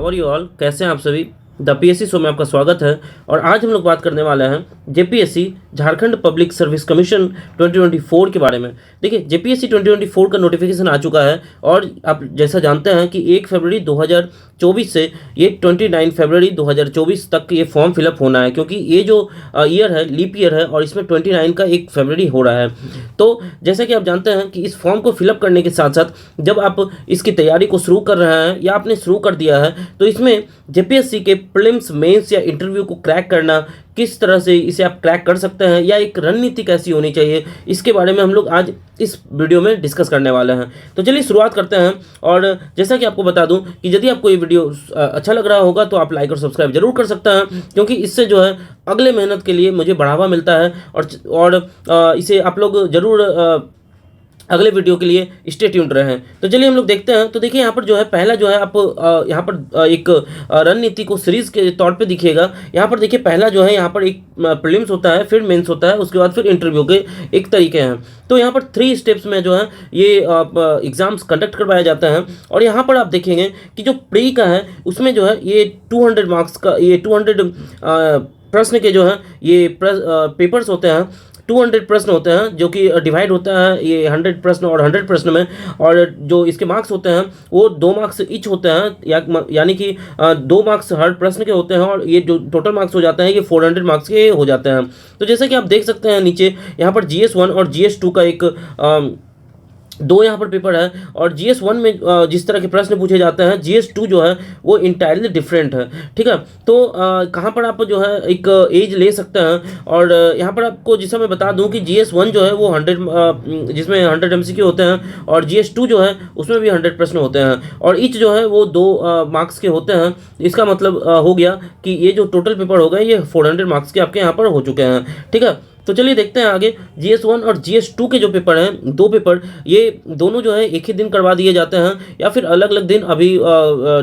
How are you all, कैसे हैं आप सभी। द पीएससी शो में आपका स्वागत है। और आज हम लोग बात करने वाले हैं JPSC Jharkhand public service commission 2024 के बारे में। देखिए, जेपीएससी 2024 का नोटिफिकेशन आ चुका है और आप जैसा जानते हैं कि 1 फरवरी 2024 से ये 29 फरवरी 2024 तक ये फॉर्म फिलअप होना है, क्योंकि ये जो ईयर है लीप ईयर है और इसमें 29 का 1 फरवरी हो रहा है। तो जैसा कि आप जानते हैं कि इस फॉर्म को फिलअप करने के साथ साथ जब आप इसकी तैयारी को शुरू कर रहे हैं या आपने शुरू कर दिया है, तो इसमें जेपीएससी के प्रीलिम्स, मेंस या इंटरव्यू को क्रैक करना, किस तरह से इसे आप क्रैक कर सकते हैं या एक रणनीति कैसी होनी चाहिए, इसके बारे में हम लोग आज इस वीडियो में डिस्कस करने वाले हैं। तो चलिए शुरुआत करते हैं। और जैसा कि आपको बता दूं कि यदि आपको ये वीडियो अच्छा लग रहा होगा तो आप लाइक और सब्सक्राइब जरूर कर सकते हैं, क्योंकि इससे जो है अगले मेहनत के लिए मुझे बढ़ावा मिलता है। और इसे आप लोग जरूर अगले वीडियो के लिए स्टे ट्यून्ड रहें। तो चलिए हम लोग देखते हैं। तो देखिए, यहाँ पर जो है पहला जो है आप यहाँ पर एक रणनीति को सीरीज के तौर पे दिखिएगा। यहाँ पर देखिए, पहला जो है यहाँ पर एक प्रीलिम्स होता है, फिर मेंस होता है, उसके बाद फिर इंटरव्यू के एक तरीके हैं। तो यहाँ पर 3 स्टेप्स में जो है ये एग्जाम्स कंडक्ट करवाया जाता है। और यहाँ पर आप देखेंगे कि जो प्री का है उसमें जो है ये 200 मार्क्स का, ये 200 प्रश्न के जो है ये पेपर्स होते हैं। 200 प्रश्न होते हैं जो कि डिवाइड होता है ये 100 प्रश्न और 100 प्रश्न में। और जो इसके मार्क्स होते हैं वो 2 मार्क्स ईच होते हैं, यानी कि 2 मार्क्स हर प्रश्न के होते हैं। और ये जो टोटल मार्क्स हो जाते हैं ये 400 मार्क्स के हो जाते हैं। तो जैसे कि आप देख सकते हैं नीचे यहाँ पर GS1 और GS2 का एक 2 यहाँ पर पेपर है। और GS1 में जिस तरह के प्रश्न पूछे जाते हैं, GS2 जो है वो इंटायरली डिफरेंट है। ठीक है, तो कहाँ पर आप जो है एक एज ले सकते हैं। और यहाँ पर आपको जिसका मैं बता दूं कि GS1 जो है वो 100 जिसमें 100 MCQ होते हैं, और GS2 जो है उसमें भी 100 प्रश्न होते हैं, और ईच जो है वो 2 मार्क्स के होते हैं। इसका मतलब हो गया कि ये जो टोटल पेपर हो गए ये 400 मार्क्स के आपके यहाँ पर हो चुके हैं। ठीक है, तो चलिए देखते हैं आगे। GS1 और GS2 के जो पेपर हैं, 2 पेपर, ये दोनों जो है एक ही दिन करवा दिए जाते हैं या फिर अलग अलग दिन। अभी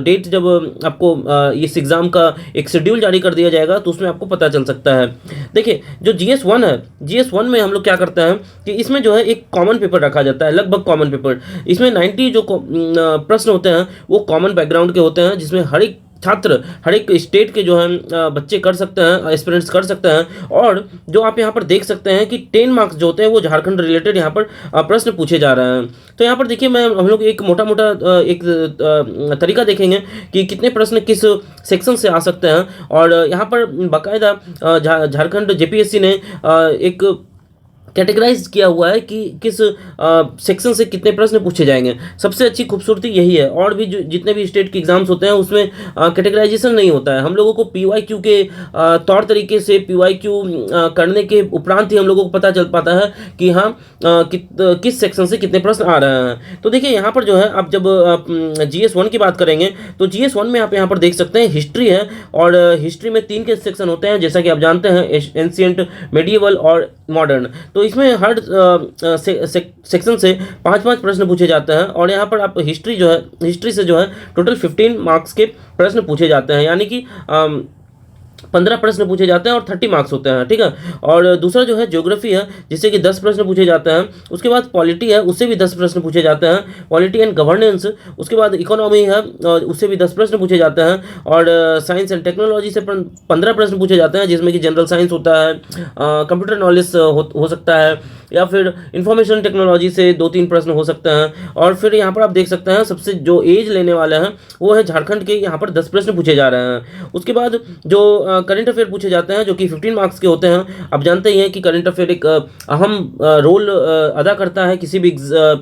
डेट जब आपको इस एग्ज़ाम का एक शेड्यूल जारी कर दिया जाएगा तो उसमें आपको पता चल सकता है। देखिए, जो GS1 है, GS1 में हम लोग क्या करते हैं कि इसमें जो है एक कॉमन पेपर रखा जाता है, लगभग कॉमन पेपर। इसमें 90 जो प्रश्न होते हैं वो कॉमन बैकग्राउंड के होते हैं, जिसमें हर एक छात्र, हर एक स्टेट के जो हैं बच्चे कर सकते हैं, एस्पिरेंट्स कर सकते हैं। और जो आप यहाँ पर देख सकते हैं कि 10 मार्क्स जो होते हैं वो झारखंड रिलेटेड यहाँ पर प्रश्न पूछे जा रहे हैं। तो यहाँ पर देखिए, हम लोग एक मोटा मोटा एक तरीका देखेंगे कि कितने प्रश्न किस सेक्शन से आ सकते हैं। और यहाँ पर बाकायदा झारखंड जेपीएससी ने एक कैटेगराइज किया हुआ है कि किस सेक्शन से कितने प्रश्न पूछे जाएंगे। सबसे अच्छी खूबसूरती यही है। और भी जितने भी स्टेट के एग्जाम्स होते हैं उसमें कैटेगराइजेशन नहीं होता है। हम लोगों को PYQ के तौर तरीके से PYQ करने के उपरांत ही हम लोगों को पता चल पाता है कि हाँ किस सेक्शन से कितने प्रश्न आ रहे हैं। तो देखिए, यहाँ पर जो है आप जब GS1 की बात करेंगे तो GS1 में आप यहाँ पर देख सकते हैं हिस्ट्री है। और हिस्ट्री में 3 के सेक्शन होते हैं, जैसा कि आप जानते हैं, एंशिएंट, मेडिएवल और मॉडर्न। तो इसमें हर सेक्शन से 5-5 प्रश्न पूछे जाते हैं। और यहाँ पर आप हिस्ट्री से जो है टोटल 15 मार्क्स के प्रश्न पूछे जाते हैं, यानी कि 15 प्रश्न पूछे जाते हैं और 30 मार्क्स होते हैं। ठीक है, और दूसरा जो है ज्योग्राफी है, जिससे कि 10 प्रश्न पूछे जाते हैं। उसके बाद पॉलिटी है, उससे भी 10 प्रश्न पूछे जाते हैं, पॉलिटी एंड गवर्नेंस। उसके बाद इकोनॉमी है, उससे भी 10 प्रश्न पूछे जाते हैं। और साइंस एंड टेक्नोलॉजी से 15 प्रश्न पूछे जाते हैं, जिसमें कि जनरल साइंस होता है, कंप्यूटर नॉलेज हो सकता है, या फिर इंफॉर्मेशन टेक्नोलॉजी से 2-3 प्रश्न हो सकते हैं। और फिर यहाँ पर आप देख सकते हैं सबसे जो एज लेने वाले हैं वो है झारखंड के, यहाँ पर 10 प्रश्न पूछे जा रहे हैं। उसके बाद जो करंट अफेयर पूछे जाते हैं जो कि 15 मार्क्स के होते हैं। आप जानते ही हैं कि करंट अफेयर एक अहम रोल अदा करता है किसी भी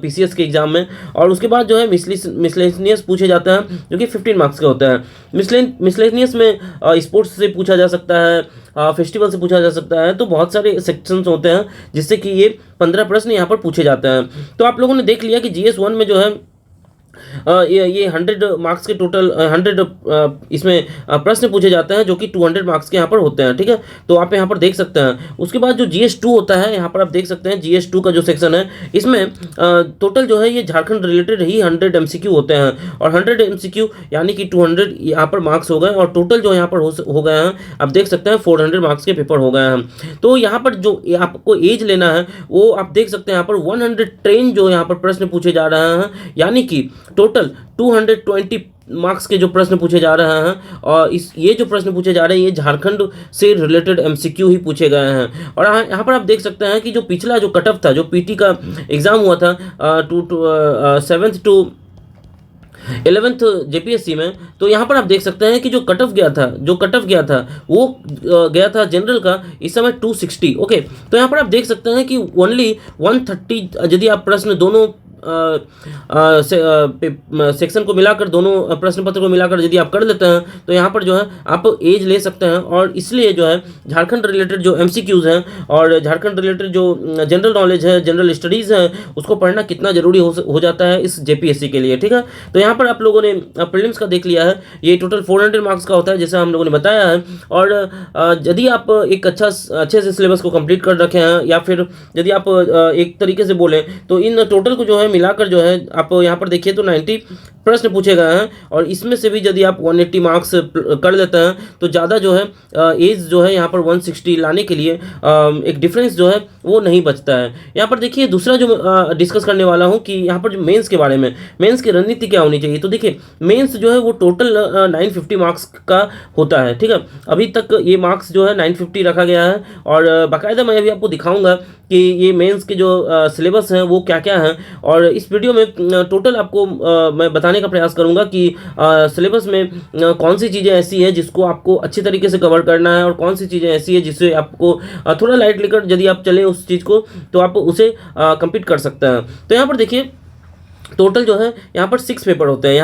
PCS के एग्जाम में। और उसके बाद जो है मिसलेनियस पूछे जाते हैं जो कि 15 मार्क्स के होते हैं। मिसलेनियस में स्पोर्ट्स से पूछा जा सकता है, फेस्टिवल से पूछा जा सकता है। तो बहुत सारे सेक्शंस होते हैं जिससे कि ये 15 प्रश्न यहाँ पर पूछे जाते हैं। तो आप लोगों ने देख लिया कि GS1 में जो है ये 100 मार्क्स के टोटल 100 इसमें प्रश्न पूछे जाते हैं जो कि 200 मार्क्स के यहाँ पर होते हैं। ठीक है, तो आप यहाँ पर देख सकते हैं। उसके बाद जो GS2 होता है, यहाँ पर आप देख सकते हैं GS2 का जो सेक्शन है इसमें टोटल जो है ये झारखंड रिलेटेड ही 100 MCQ होते हैं। और 100 MCQ यानी कि 200 यहाँ पर मार्क्स हो गए, और टोटल जो यहाँ पर हो गए हैं आप देख सकते हैं 400 मार्क्स के पेपर हो गए हैं। तो यहाँ पर जो आपको एज लेना है वो आप देख सकते हैं यहाँ पर 100 ट्रेन जो यहाँ पर प्रश्न पूछे जा रहे हैं, यानी कि टोटल 220 मार्क्स के जो प्रश्न पूछे जा रहे हैं, और ये जो प्रश्न पूछे जा रहे हैं ये झारखंड से रिलेटेड एमसीक्यू ही पूछे गए हैं। और यहाँ पर आप देख सकते हैं कि जो पिछला जो कट ऑफ था, जो पीटी का एग्ज़ाम हुआ था 7th टू 11th जेपीएससी में, तो यहाँ पर आप देख सकते हैं कि जो कट ऑफ गया था वो गया था जनरल का इस समय 260। ओके, तो यहाँ पर आप देख सकते हैं कि ओनली 130 यदि आप प्रश्न दोनों सेक्शन को मिलाकर, दोनों प्रश्न पत्र को मिलाकर यदि आप कर लेते हैं तो यहाँ पर जो है आप एज ले सकते हैं। और इसलिए जो है झारखंड रिलेटेड जो एमसीक्यूज़ हैं और झारखंड रिलेटेड जो जनरल नॉलेज है, जनरल स्टडीज़ है, उसको पढ़ना कितना जरूरी हो जाता है इस जेपीएससी के लिए। ठीक है, तो यहाँ पर आप लोगों ने प्रीलिम्स का देख लिया है, ये टोटल 400 मार्क्स का होता है जैसा हम लोगों ने बताया है। और यदि आप एक अच्छे से सिलेबस को कंप्लीट कर रखे हैं, या फिर यदि आप एक तरीके से बोलें तो इन टोटल को जो है मिलाकर जो है आप यहाँ पर देखिए तो 90 प्रश्न पूछे गए हैं, और इसमें से भी यदि आप 180 मार्क्स कर लेते हैं तो ज़्यादा जो है एज जो है यहाँ पर 160 लाने के लिए एक डिफरेंस जो है वो नहीं बचता है। यहाँ पर देखिए दूसरा जो डिस्कस करने वाला हूँ कि यहाँ पर जो मेंस के बारे में, मेंस की रणनीति क्या होनी चाहिए। तो देखिए मेंस जो है वो टोटल 950 मार्क्स का होता है। ठीक है, अभी तक ये मार्क्स जो है 950 रखा गया है, और बाकायदा मैं अभी आपको दिखाऊंगा कि ये मेंस के जो सिलेबस हैं वो क्या क्या हैं। और इस वीडियो में टोटल आपको मैं बताने का प्रयास करूंगा कि सिलेबस में कौन सी चीज़ें ऐसी है जिसको आपको अच्छी तरीके से कवर करना है, और कौन सी चीज़ें ऐसी है जिससे आपको थोड़ा लाइट लेकर यदि आप चलें उस चीज़ को तो आप उसे कंप्लीट कर सकते हैं। तो यहाँ पर देखिए टोटल जो है यहाँ पर 6 पेपर होते हैं।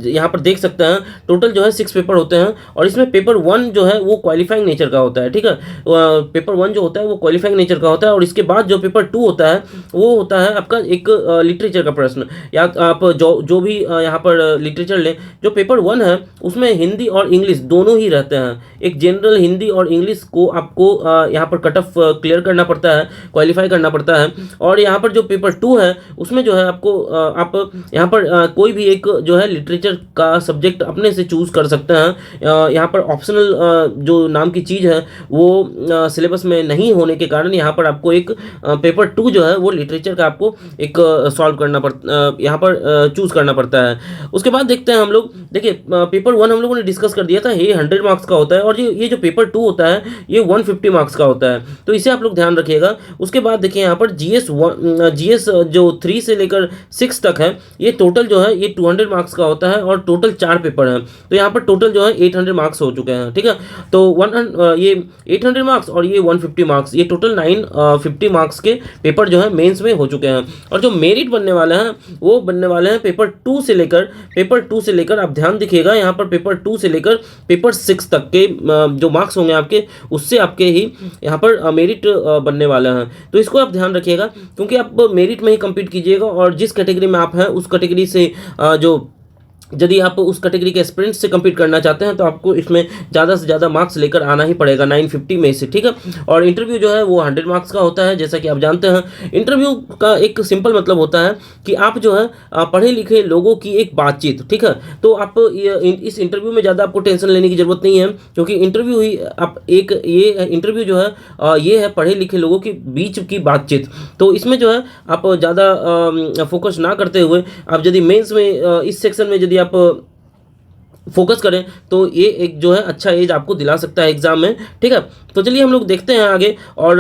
यहाँ पर देख सकते हैं टोटल जो है 6 पेपर होते हैं, और इसमें पेपर 1 जो है वो क्वालिफाइंग नेचर का होता है। ठीक है, पेपर 1 जो होता है वो क्वालिफाइंग नेचर का होता है, और इसके बाद जो पेपर 2 होता है वो होता है आपका एक लिटरेचर का प्रश्न, या आप जो भी यहाँ पर लिटरेचर लें। जो पेपर 1 है उसमें हिंदी और इंग्लिश दोनों ही रहते हैं। एक जनरल हिंदी और इंग्लिश को आपको यहाँ पर कट ऑफ क्लियर करना पड़ता है, क्वालिफाई करना पड़ता है। और यहाँ पर जो पेपर 2 है उसमें जो है आपको आप यहाँ पर कोई भी एक जो है लिटरेचर का सब्जेक्ट अपने से चूज़ कर सकते हैं। यहाँ पर ऑप्शनल जो नाम की चीज़ है वो सिलेबस में नहीं होने के कारण यहाँ पर आपको एक पेपर 2 जो है वो लिटरेचर का आपको एक सॉल्व करना यहाँ पर चूज़ करना पड़ता है। उसके बाद देखते हैं हम लोग, देखिए पेपर 1 हम लोगों ने डिस्कस कर दिया था, ये 100 मार्क्स का होता है, और ये जो पेपर 2 होता है ये 150 मार्क्स का होता है, तो इसे आप लोग ध्यान रखिएगा। उसके बाद देखिए यहाँ पर जीएस जो 3 से लेकर 6 तक है, ये टोटल जो है ये 200 मार्क्स का होता है, और टोटल 4 पेपर हैं, तो यहाँ पर टोटल जो है 800 मार्क्स हो चुके हैं। ठीक है, तो ये 800 मार्क्स और ये 150 मार्क्स, ये टोटल 950 मार्क्स के पेपर जो है मेंस में हो चुके हैं। और जो मेरिट बनने वाले हैं वो बनने वाले हैं पेपर 2 से लेकर आप ध्यान देखिएगा, यहाँ पर पेपर 2 से लेकर पेपर 6 तक के जो मार्क्स होंगे आपके, उससे आपके ही यहाँ पर मेरिट बनने वाले हैं। तो इसको आप ध्यान रखिएगा, क्योंकि आप मेरिट में ही कम्पीट कीजिएगा, और जिस कैटेगरी में आप हैं उस कैटेगरी से जो यदि आप उस कैटेगरी के एस्पिरेंट से कम्पीट करना चाहते हैं तो आपको इसमें ज़्यादा से ज़्यादा मार्क्स लेकर आना ही पड़ेगा 950 में से। ठीक है, और इंटरव्यू जो है वो 100 मार्क्स का होता है, जैसा कि आप जानते हैं। इंटरव्यू का एक सिंपल मतलब होता है कि आप जो है पढ़े लिखे लोगों की एक बातचीत। ठीक है, तो आप इस इंटरव्यू में ज़्यादा आपको टेंशन लेने की ज़रूरत नहीं है, क्योंकि इंटरव्यू ही आप ये इंटरव्यू जो है ये है पढ़े लिखे लोगों के बीच की बातचीत। तो इसमें जो है आप ज़्यादा फोकस ना करते हुए आप यदि मेंस में इस सेक्शन में यदि आप फोकस करें तो ये एक जो है अच्छा एज आपको दिला सकता है एग्जाम में। ठीक है, तो चलिए हम लोग देखते हैं आगे। और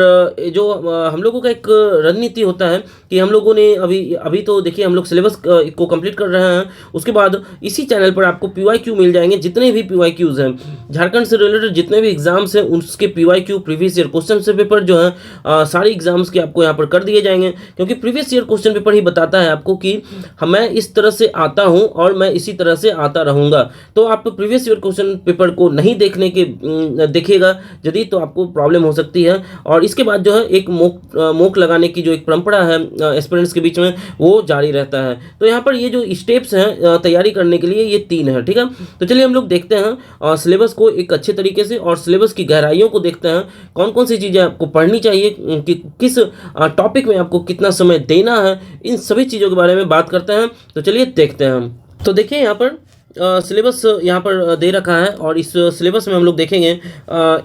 जो हम लोगों का एक रणनीति होता है कि हम लोगों ने अभी तो देखिए हम लोग सिलेबस को कंप्लीट कर रहे हैं, उसके बाद इसी चैनल पर आपको PYQ मिल जाएंगे। जितने भी PYQs हैं झारखंड से रिलेटेड, जितने भी एग्जाम्स हैं उसके PYQ प्रीवियस ईयर क्वेश्चन से पेपर जो है सारी एग्जाम्स के आपको यहाँ पर कर दिए जाएंगे, क्योंकि प्रीवियस ईयर क्वेश्चन पेपर ही बताता है आपको कि मैं इस तरह से आता हूँ और मैं इसी तरह से आता रहूँगा। तो आप प्रीवियस ईयर क्वेश्चन पेपर को नहीं देखिएगा यदि, तो आपको प्रॉब्लम हो सकती है। और इसके बाद जो है एक मॉक लगाने की जो एक परंपरा है एस्पिरेंट्स के बीच में वो जारी रहता है। तो यहाँ पर ये जो स्टेप्स हैं तैयारी करने के लिए ये 3 है। ठीक है, तो चलिए हम लोग देखते हैं सिलेबस को एक अच्छे तरीके से, और सिलेबस की गहराइयों को देखते हैं, कौन कौन सी चीज़ें आपको पढ़नी चाहिए, कि किस टॉपिक में आपको कितना समय देना है, इन सभी चीज़ों के बारे में बात करते हैं। तो चलिए देखते हैं हम। तो देखिए यहाँ पर सिलेबस यहाँ पर दे रखा है और इस सिलेबस में हम लोग देखेंगे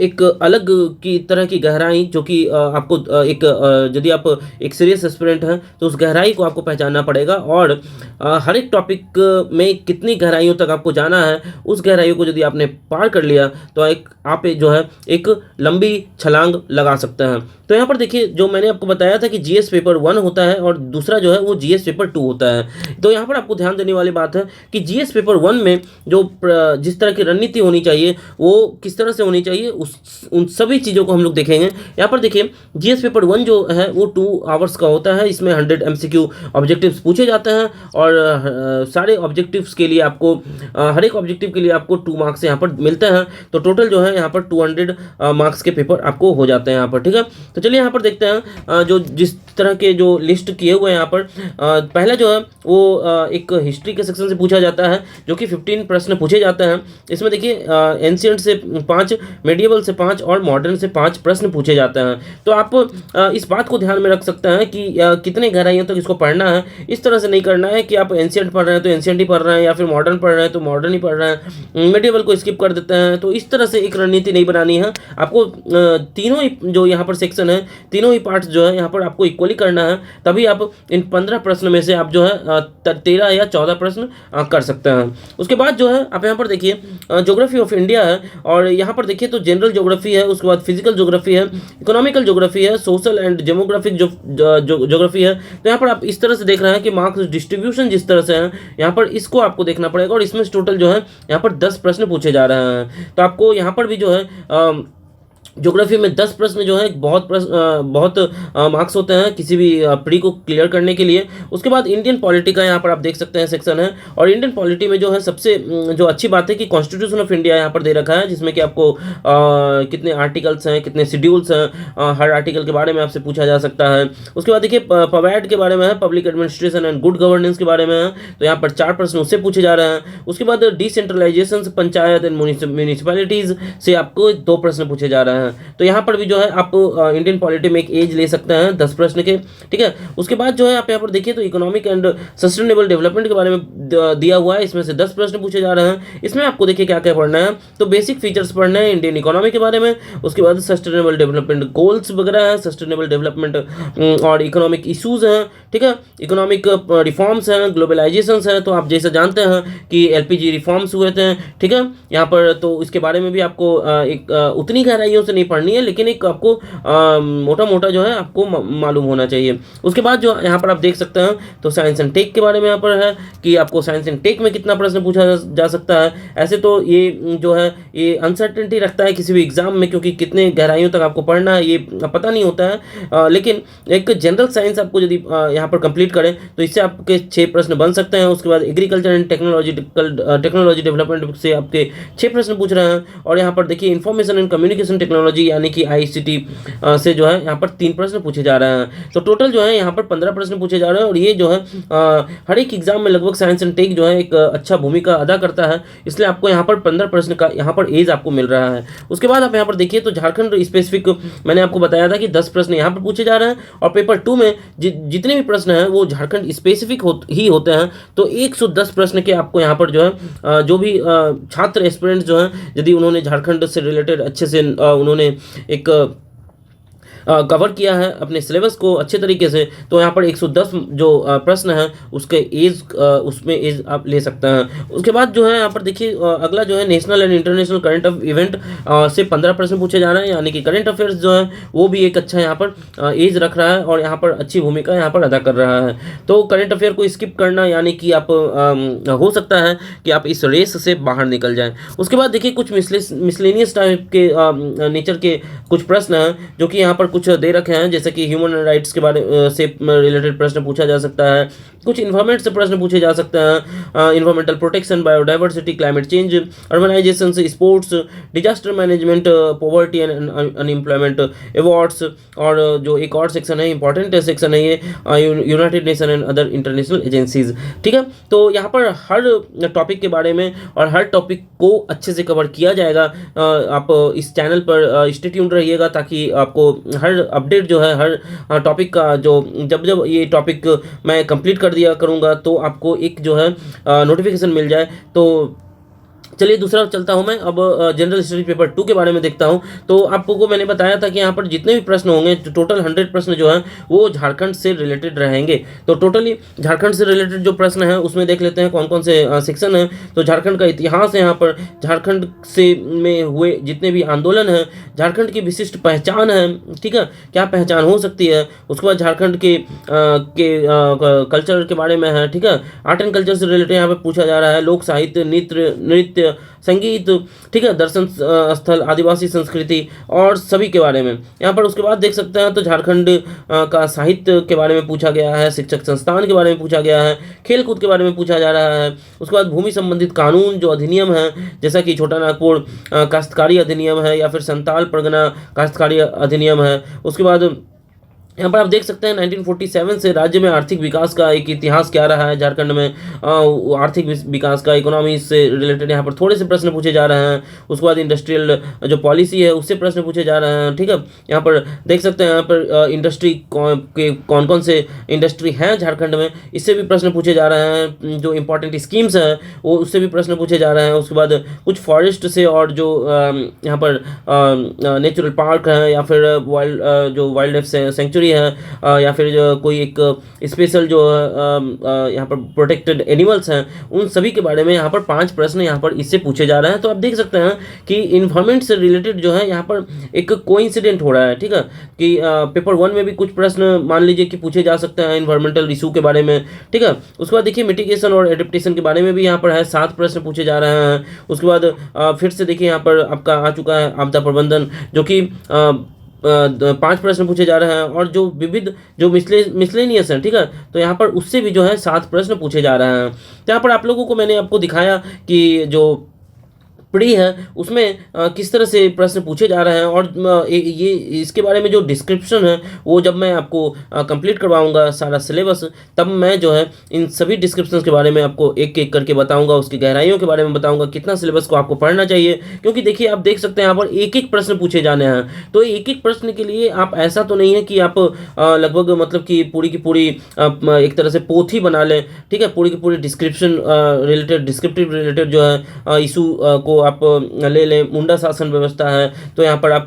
एक अलग की तरह की गहराई, जो कि आपको यदि आप एक सीरियस एस्पिरेंट हैं तो उस गहराई को आपको पहचानना पड़ेगा, और हर एक टॉपिक में कितनी गहराइयों तक आपको जाना है, उस गहराइयों को यदि आपने पार कर लिया तो आप जो है एक लंबी छलांग लगा सकते हैं। तो यहाँ पर देखिए, जो मैंने आपको बताया था कि जीएस पेपर 1 होता है और दूसरा जो है वो जीएस पेपर 2 होता है। तो यहाँ पर आपको ध्यान देने वाली बात है कि जीएस पेपर 1 में जो जिस तरह की रणनीति होनी चाहिए वो किस तरह से होनी चाहिए, उन सभी चीज़ों को हम लोग देखेंगे। यहाँ पर देखिए, जीएस पेपर 1 जो है वो 2 आवर्स का होता है। इसमें 100 एमसीक्यू ऑब्जेक्टिव्स पूछे जाते हैं और सारे ऑब्जेक्टिव्स के लिए आपको हर एक ऑब्जेक्टिव के लिए आपको 2 मार्क्स यहाँ पर मिलते हैं। तो टोटल जो है यहाँ पर 200 मार्क्स के पेपर आपको हो जाते हैं यहाँ पर, ठीक है। तो चलिए यहाँ पर देखते हैं जो जिस तरह के जो लिस्ट किए हुए हैं यहाँ पर। पहला जो है वो एक हिस्ट्री के सेक्शन से पूछा जाता है, जो कि 15 प्रश्न पूछे जाते हैं। इसमें देखिए एंशिएंट से 5, मेडिएवल से 5 और मॉडर्न से 5 प्रश्न पूछे जाते हैं। तो आप इस बात को ध्यान में रख सकते हैं कि कितने गहराइयों तक इसको पढ़ना है। इस तरह से नहीं करना है कि आप एंशिएंट पढ़ रहे हैं तो एंशिएंट ही पढ़ रहे हैं, या फिर मॉडर्न पढ़ रहे हैं तो मॉडर्न ही पढ़ रहे हैं, मेडिएवल को स्किप कर देते हैं। तो इस तरह से एक रणनीति नहीं बनानी है। आपको तीनों ही जो यहाँ पर सेक्शन है, तीनों ही पार्ट्स जो है यहाँ पर आपको इक्वली करना है, तभी आप इन 15 प्रश्न में से आप जो है 13 या 14 प्रश्न कर सकते हैं। उसके बाद जो है आप यहाँ पर देखिए ज्योग्राफी ऑफ इंडिया है, और यहाँ पर देखिए तो जनरल ज्योग्राफी है, उसके बाद फिजिकल ज्योग्राफी है, इकोनॉमिकल ज्योग्राफी है, सोशल एंड डेमोग्राफिक ज्योग्राफी है। तो यहाँ पर आप इस तरह से देख रहे हैं कि मार्क्स डिस्ट्रीब्यूशन जिस तरह से है यहाँ पर, इसको आपको देखना पड़ेगा। और इसमें टोटल जो है यहाँ पर 10 प्रश्न पूछे जा रहे हैं। तो आपको यहाँ पर भी जो है ज्योग्राफी में 10 प्रश्न जो है बहुत मार्क्स होते हैं किसी भी प्री को क्लियर करने के लिए। उसके बाद इंडियन पॉलिटी का यहाँ पर आप देख सकते हैं सेक्शन है, और इंडियन पॉलिटी में जो है सबसे जो अच्छी बात है कि कॉन्स्टिट्यूशन ऑफ इंडिया यहाँ पर दे रखा है, जिसमें कि आपको कितने आर्टिकल्स हैं, कितने शेड्यूल्स हैं, हर आर्टिकल के बारे में आपसे पूछा जा सकता है। उसके बाद देखिए पवैड के बारे में है, public administration and good governance के बारे में है, तो यहाँ पर 4 प्रश्न उससे पूछे जा रहे हैं। उसके बाद डिसेंट्रलाइजेशन, पंचायत एंड म्यूनिसिपैलिटीज से आपको 2 प्रश्न पूछे जा रहे हैं। तो यहाँ पर भी जो है आप इंडियन पॉलिटी में एक एज ले सकते हैं 10 प्रश्न के, ठीक है। उसके बाद जो है आप यहाँ पर देखिए तो इकोनॉमिक एंड सस्टेनेबल डेवलपमेंट के बारे में दिया हुआ है, इसमें से 10 प्रश्न पूछे जा रहे हैं। इसमें आपको देखिए क्या क्या पढ़ना है, तो बेसिक फीचर्स पढ़ना है इंडियन इकोनॉमी के बारे में। उसके बाद सस्टेनेबल डेवलपमेंट गोल्स वगैरह है, सस्टेनेबल डेवलपमेंट और इकोनॉमिक इशूज़ हैं, ठीक है, इकोनॉमिक रिफॉर्म्स हैं, ग्लोबलाइजेशन है। तो आप जैसे जानते हैं कि एलपीजी रिफॉर्म्स हुए थे, ठीक है, यहाँ पर तो इसके बारे में भी आपको एक उतनी गहराइयों से नहीं पढ़नी है, लेकिन एक आपको मोटा मोटा जो है आपको मालूम होना चाहिए। उसके बाद जो यहाँ पर आप देख सकते हैं तो साइंस एंड टेक के बारे में यहाँ पर है कि आपको साइंस एंड टेक में कितना प्रश्न पूछा जा सकता है। ऐसे तो ये जो है ये अनसर्टेनिटी रखता है किसी भी एग्जाम में, क्योंकि कितने गहराइयों तक आपको पढ़ना है ये पता नहीं होता है। लेकिन एक जनरल साइंस आपको यदि यहाँ पर कंप्लीट करें तो इससे आपके 6 प्रश्न बन सकते हैं। उसके बाद एग्रीकल्चर एंड टेक्नोलॉजी डेवलपमेंट से आपके 6 प्रश्न पूछ रहे हैं। और यहाँ पर देखिए इंफॉर्मेशन एंड कम्युनिकेशन टेक्नोलॉजी यानी कि आईसीटी से जो है यहाँ पर 3 प्रश्न पूछे जा रहे हैं। तो टोटल जो है यहाँ पर 15 प्रश्न पूछे जा रहे हैं, और ये जो है हर एक एग्जाम में लगभग साइंस एंड टेक जो है एक अच्छा भूमिका अदा करता है, इसलिए आपको यहाँ पर 15 प्रश्न का यहाँ पर एज आपको मिल रहा है। उसके बाद आप यहाँ पर देखिए तो झारखंड स्पेसिफिक मैंने आपको बताया था कि 10 प्रश्न यहाँ पर पूछे जा रहे हैं, और पेपर 2 में जितने भी प्रश्न हैं वो झारखंड स्पेसिफिक ही होते हैं। तो 110 प्रश्न के आपको यहाँ पर जो है जो भी छात्र एस्पिरेंट्स जो हैं यदि उन्होंने झारखंड से रिलेटेड अच्छे से उन्होंने एक कवर किया है अपने सिलेबस को अच्छे तरीके से, तो यहाँ पर 110 जो प्रश्न हैं उसके एज उसमें एज आप ले सकते हैं। उसके बाद जो है यहाँ पर देखिए अगला जो है national and international current event से 15 प्रश्न पूछे जा रहे हैं, यानी कि करंट अफेयर्स जो है वो भी एक अच्छा यहाँ पर एज रख रहा है और यहाँ पर अच्छी भूमिका यहाँ पर अदा कर रहा है। तो करंट अफेयर को स्किप करना यानी कि आप हो सकता है कि आप इस रेस से बाहर निकल जाएँ। उसके बाद देखिए कुछ मिसलेनियस टाइप के नेचर के कुछ प्रश्न हैं जो कि यहाँ पर कुछ दे रखे हैं, जैसे कि ह्यूमन राइट्स के बारे से रिलेटेड प्रश्न पूछा जा सकता है, कुछ इन्वायरमेंट से प्रश्न पूछे जा सकते हैं, environmental protection, biodiversity, climate change, urbanisation, sports, disaster management, poverty and unemployment, awards, और जो एक और सेक्शन है इंपॉर्टेंट सेक्शन है ये United nation and other international agencies, ठीक है। तो यहाँ पर हर टॉपिक के बारे में और हर टॉपिक को अच्छे से कवर किया जाएगा। आप इस चैनल पर स्टे ट्यून्ड रहिएगा ताकि आपको हर अपडेट जो है, हर टॉपिक का जो जब जब ये टॉपिक मैं कंप्लीट कर दिया करूँगा तो आपको एक जो है नोटिफिकेशन मिल जाए। तो चलिए दूसरा चलता हूं मैं अब जनरल हिस्ट्री पेपर 2 के बारे में देखता हूं। तो आपको मैंने बताया था कि यहाँ पर जितने भी प्रश्न होंगे टोटल 100 प्रश्न जो हैं वो झारखंड से रिलेटेड रहेंगे। तो टोटली झारखंड से रिलेटेड जो प्रश्न हैं उसमें देख लेते हैं कौन कौन से सेक्शन हैं। तो झारखंड का इतिहास है, यहाँ पर झारखंड से में हुए जितने भी आंदोलन हैं, झारखंड की विशिष्ट पहचान है, ठीक है, क्या पहचान हो सकती है। उसके बाद झारखंड के कल्चर के बारे में है, ठीक है, आर्ट एंड कल्चर से रिलेटेड यहाँ पे पूछा जा रहा है। लोक साहित्य, नृत्य, संगीत, ठीक है, दर्शन स्थल, आदिवासी संस्कृति और सभी के बारे में यहाँ पर। उसके बाद देख सकते हैं तो झारखंड का साहित्य के बारे में पूछा गया है, शिक्षक संस्थान के बारे में पूछा गया है, खेल कूद के बारे में पूछा जा रहा है। उसके बाद भूमि संबंधित कानून जो अधिनियम है, जैसा कि छोटा नागपुर काश्तकारी अधिनियम है या फिर संताल परगना काश्तकारी अधिनियम है। उसके बाद यहाँ पर आप देख सकते हैं 1947 से राज्य में आर्थिक विकास का एक इतिहास क्या रहा है। झारखंड में आर्थिक विकास का, इकोनॉमी से रिलेटेड यहाँ पर थोड़े से प्रश्न पूछे जा रहे हैं। उसके बाद इंडस्ट्रियल जो पॉलिसी है उससे प्रश्न पूछे जा रहे हैं, ठीक है। यहाँ पर देख सकते हैं यहाँ पर इंडस्ट्री के कौन कौन से इंडस्ट्री हैं झारखंड में, इससे भी प्रश्न पूछे जा रहे हैं। जो इंपॉर्टेंट स्कीम्स हैं वो उससे भी प्रश्न पूछे जा रहे हैं। उसके बाद कुछ फॉरेस्ट से और जो यहाँ पर नेचुरल पार्क है या फिर वाइल्ड लाइफ सेंचुरी है या फिर जो कोई एक स्पेशल जो यहाँ पर प्रोटेक्टेड एनिमल्स हैं, उन सभी के बारे में यहाँ पर 5 प्रश्न यहाँ पर इससे पूछे जा रहे हैं। तो आप देख सकते हैं कि इन्वायरमेंट से रिलेटेड जो है यहाँ पर एक कोइंसिडेंट हो रहा है, ठीक है, कि पेपर 1 में भी कुछ प्रश्न मान लीजिए कि पूछे जा सकते हैं इन्वायरमेंटल इशू के बारे में, ठीक है। उसके बाद देखिए मिटिगेशन और एडेप्टेशन के बारे में भी यहाँ पर है, 7 प्रश्न पूछे जा रहे हैं। उसके बाद फिर से देखिए यहाँ पर आपका आ चुका है आपदा प्रबंधन, जो कि 5 प्रश्न पूछे जा रहे हैं। और जो विविध जो मिसलेनियस है, ठीक है, तो यहाँ पर उससे भी जो है 7 प्रश्न पूछे जा रहे हैं। तो यहाँ पर आप लोगों को मैंने आपको दिखाया कि जो प्री है उसमें किस तरह से प्रश्न पूछे जा रहे हैं। और ये इसके बारे में जो डिस्क्रिप्शन है वो जब मैं आपको कंप्लीट करवाऊंगा सारा सिलेबस, तब मैं जो है इन सभी डिस्क्रिप्शन के बारे में आपको एक एक करके बताऊंगा, उसकी गहराइयों के बारे में बताऊंगा, कितना सिलेबस को आपको पढ़ना चाहिए। क्योंकि देखिए आप देख सकते हैं यहाँ पर एक एक प्रश्न पूछे जाने हैं। तो एक एक प्रश्न के लिए आप ऐसा तो नहीं है कि आप लगभग मतलब कि पूरी की पूरी एक तरह से पोथी बना लें, ठीक है, पूरी की पूरी डिस्क्रिप्शन डिस्क्रिप्टिव रिलेटेड जो है इशू को आप ले लें। मुंडा शासन व्यवस्था है तो यहाँ पर आप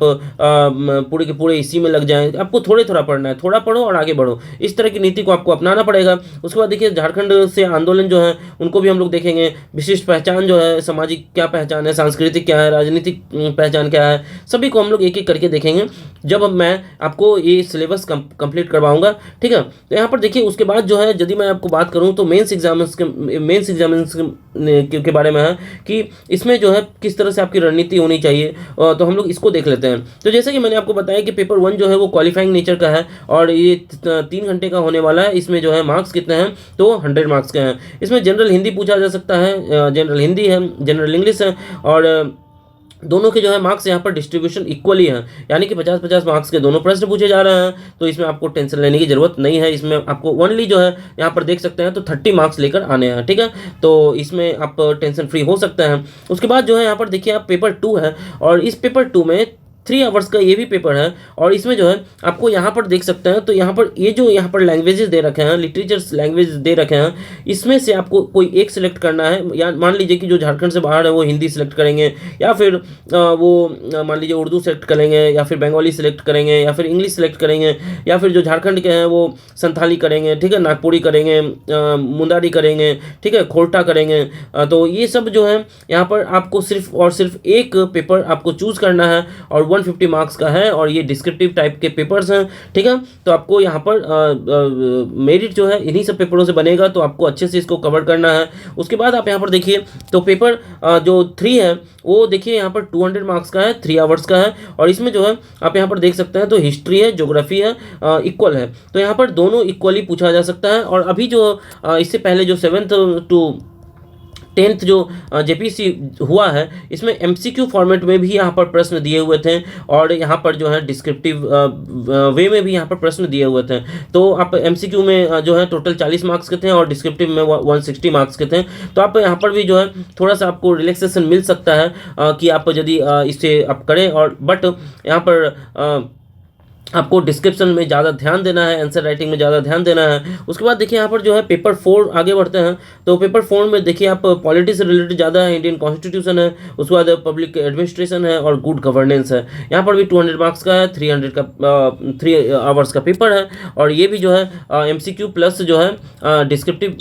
पूरे के पूरे इसी में लग जाएं। आपको थोड़े थोड़ा पढ़ना है, थोड़ा पढ़ो और आगे बढ़ो, इस तरह की नीति को आपको अपनाना पड़ेगा। उसके बाद देखिए झारखंड से आंदोलन जो है उनको भी हम लोग देखेंगे। विशिष्ट पहचान जो है, सामाजिक क्या पहचान है, सांस्कृतिक क्या है, राजनीतिक पहचान क्या है, सभी को हम लोग एक एक करके देखेंगे जब मैं आपको ये सिलेबस कंप्लीट करवाऊंगा, ठीक है। तो यहाँ पर देखिए उसके बाद जो है यदि मैं आपको बात करूँ तो मेंस एग्जामिनेशन के बारे में है कि इसमें जो है किस तरह से आपकी रणनीति होनी चाहिए। तो हम लोग इसको देख लेते हैं। तो जैसे कि मैंने आपको बताया कि पेपर 1 जो है वो क्वालिफाइंग नेचर का है और ये 3 घंटे का होने वाला है। इसमें जो है मार्क्स कितने हैं तो 100 मार्क्स के हैं। इसमें जनरल हिंदी पूछा जा सकता है, जनरल हिंदी है, जनरल इंग्लिश है, और दोनों के जो है मार्क्स यहाँ पर डिस्ट्रीब्यूशन इक्वली है, यानी कि 50-50 मार्क्स के दोनों प्रश्न पूछे जा रहे हैं। तो इसमें आपको टेंशन लेने की जरूरत नहीं है। इसमें आपको ओनली जो है यहाँ पर देख सकते हैं तो 30 मार्क्स लेकर आने हैं, ठीक है। तो इसमें आप टेंशन फ्री हो सकते हैं। उसके बाद जो है यहाँ पर देखिए आप पेपर 2 है और इस पेपर 2 में 3 आवर्स का ये भी पेपर है। और इसमें जो है आपको यहाँ पर देख सकते हैं तो यहाँ पर ये जो यहाँ पर लैंग्वेजेस दे रखे हैं, लिटरेचर्स लैंग्वेज दे रखे हैं, इसमें से आपको कोई एक सिलेक्ट करना है। या मान लीजिए कि जो झारखंड से बाहर है वो हिंदी सिलेक्ट करेंगे, या फिर वो मान लीजिए उर्दू सेलेक्ट करेंगे, या फिर बंगाली सिलेक्ट करेंगे, या फिर इंग्लिश सेलेक्ट करेंगे, या फिर जो झारखंड के हैं वो संथाली करेंगे, ठीक है, नागपुरी करेंगे, मुंडारी करेंगे, ठीक है, खोरटा करेंगे। तो ये सब जो है यहाँ पर आपको सिर्फ और सिर्फ एक पेपर आपको चूज़ करना है और 150 मार्क्स का है और ये डिस्क्रिप्टिव टाइप के पेपर्स हैं, ठीक है। तो आपको यहाँ पर मेरिट जो है इन्हीं सब पेपरों से बनेगा, तो आपको अच्छे से इसको कवर करना है। उसके बाद आप यहाँ पर देखिए तो पेपर जो 3 है वो देखिए यहाँ पर 200 मार्क्स का है, 3 आवर्स का है। और इसमें जो है आप यहाँ पर देख सकते हैं तो हिस्ट्री है, ज्योग्राफी है, इक्वल है। तो यहाँ पर दोनों इक्वली पूछा जा सकता है। और अभी जो इससे पहले जो 7th to 10th जो जेपीसी हुआ है इसमें एमसीक्यू फॉर्मेट में भी यहाँ पर प्रश्न दिए हुए थे और यहाँ पर जो है डिस्क्रिप्टिव वे में भी यहाँ पर प्रश्न दिए हुए थे। तो आप एमसीक्यू में जो है टोटल 40 मार्क्स के थे और डिस्क्रिप्टिव में 160 मार्क्स के थे। तो आप यहाँ पर भी जो है थोड़ा सा आपको रिलैक्सेशन मिल सकता है कि आप यदि इसे आप करें। और बट यहाँ पर आपको डिस्क्रिप्शन में ज़्यादा ध्यान देना है, आंसर राइटिंग में ज़्यादा ध्यान देना है। उसके बाद देखिए यहाँ पर जो है पेपर 4 आगे बढ़ते हैं। तो पेपर 4 में देखिए आप पॉलिटी से रिलेटेड ज़्यादा है, इंडियन कॉन्स्टिट्यूशन है, उसके बाद पब्लिक एडमिनिस्ट्रेशन है और गुड गवर्नेंस है। यहाँ पर भी 200 मार्क्स का है, 300 का 3 आवर्स का पेपर है। और ये भी जो है MCQ प्लस जो है डिस्क्रिप्टिव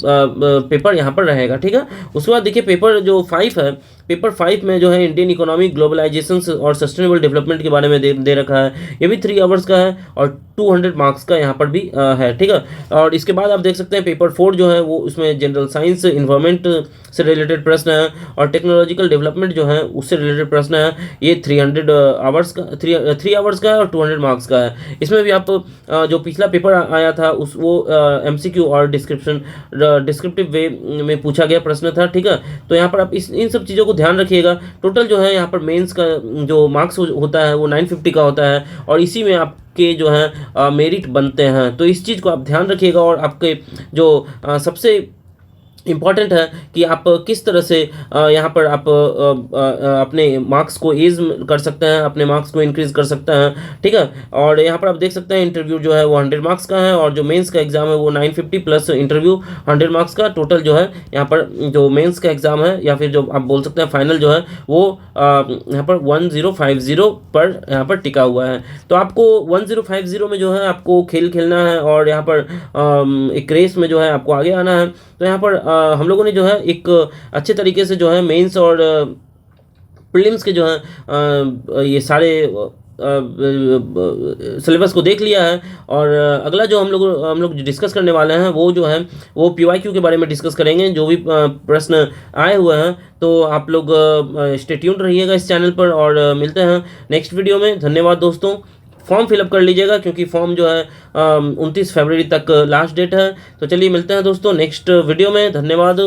पेपर यहाँ पर रहेगा, ठीक है। उसके बाद देखिए पेपर जो 5 है, पेपर 5 में जो है इंडियन इकोनॉमी, ग्लोबलाइजेशन और सस्टेनेबल डेवलपमेंट के बारे में दे रखा है। ये भी 3 आवर्स का है और 200 मार्क्स का यहाँ पर भी है, ठीक है। और इसके बाद आप देख सकते हैं पेपर 4 जो है वो उसमें जनरल साइंस, इन्वायरमेंट से रिलेटेड प्रश्न है और टेक्नोलॉजिकल डेवलपमेंट जो है उससे रिलेटेड प्रश्न है। ये 300 आवर्स का 3 आवर्स का है और 200 मार्क्स का है। इसमें भी आप जो पिछला पेपर आया था उस वो MCQ और डिस्क्रिप्टिव वे में पूछा गया प्रश्न था, ठीक है। तो यहाँ पर आप इन सब चीज़ों को ध्यान रखिएगा। टोटल जो है यहाँ पर मेंस का जो मार्क्स होता है वो 950 का होता है और इसी में आपके जो है मेरिट बनते हैं। तो इस चीज़ को आप ध्यान रखिएगा। और आपके जो सबसे इम्पॉर्टेंट है कि आप किस तरह से यहाँ पर आप अपने मार्क्स को एज कर सकते हैं, अपने मार्क्स को इंक्रीज़ कर सकते हैं, ठीक है। और यहाँ पर आप देख सकते हैं इंटरव्यू जो है वो 100 मार्क्स का है और जो मेंस का एग्ज़ाम है वो 950 प्लस इंटरव्यू 100 मार्क्स का। टोटल जो है यहाँ पर जो मेंस का एग्ज़ाम है या फिर जो आप बोल सकते हैं फाइनल जो है वो यहाँ पर 1050 पर यहाँ पर टिका हुआ है। तो आपको 1050 में जो है आपको खेल खेलना है और यहाँ पर एक रेस में जो है आपको आगे आना है। तो यहाँ पर हम लोगों ने जो है एक अच्छे तरीके से जो है मेंस और प्रीलिम्स के जो है ये सारे सिलेबस को देख लिया है। और अगला जो हम लोग डिस्कस करने वाले हैं वो जो है वो PYQ के बारे में डिस्कस करेंगे। जो भी प्रश्न आए हुए हैं तो आप लोग स्टे ट्यून्ड रहिएगा इस चैनल पर और मिलते हैं नेक्स्ट वीडियो में। धन्यवाद दोस्तों। फॉर्म फिलअप कर लीजिएगा क्योंकि फॉर्म जो है 29 फरवरी तक लास्ट डेट है। तो चलिए मिलते हैं दोस्तों नेक्स्ट वीडियो में। धन्यवाद।